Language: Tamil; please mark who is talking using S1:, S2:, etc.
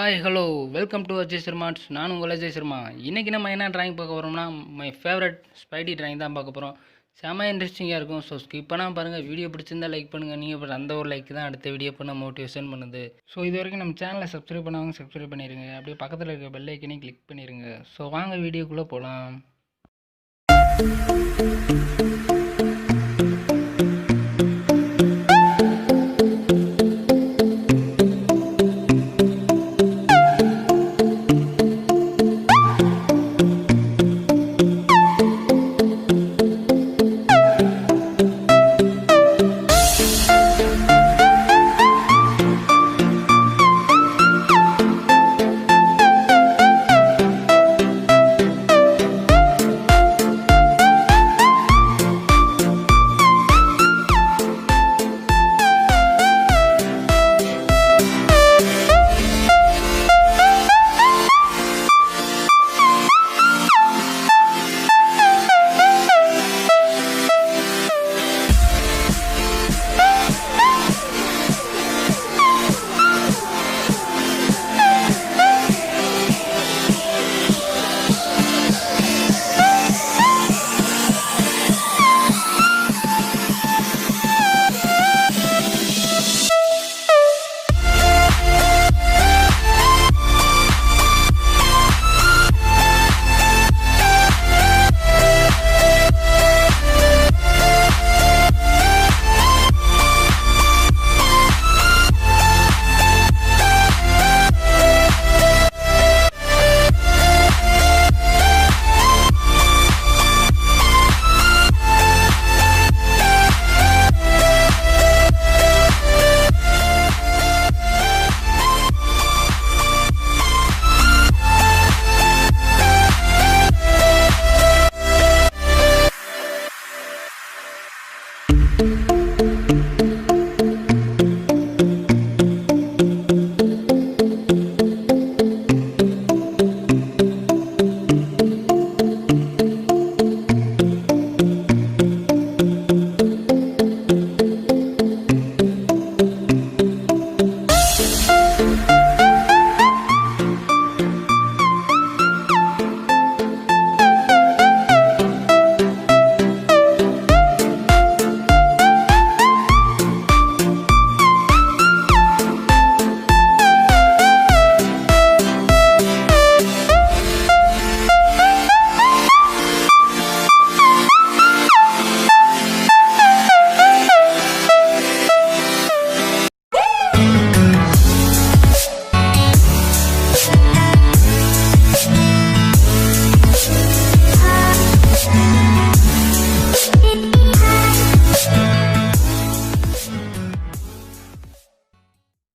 S1: Hi hello welcome to Ajay சர்மாட்ஸ். நான் உங்கள் அஜய் சர்மா. இன்றைக்கி நம்ம என்ன ட்ராயிங் பார்க்க போகிறோம்னா மை ஃபேவரட் ஸ்பைடி ட்ராயிங் தான் பார்க்க போகிறோம். செம்ம இன்ட்ரெஸ்டிங்காக இருக்கும். ஸோ ஸ்கிப் பண்ணால் பாருங்கள். வீடியோ பிடிச்சிருந்தால் லைக் பண்ணுங்கள். நீங்கள் அந்த ஒரு லைக் தான் அடுத்த வீடியோ பண்ண மோட்டிவேஷன் பண்ணுது. ஸோ இது வரைக்கும் நம்ம சேனலை சப்ஸ்கிரைப் பண்ணாங்க சப்ஸ்கிரைப் பண்ணிடுங்க. அப்படியே பக்கத்தில் இருக்க பெல் ஐக்கனையும் கிளிக் பண்ணிடுங்க. ஸோ வாங்க வீடியோக்குள்ளே போகலாம்.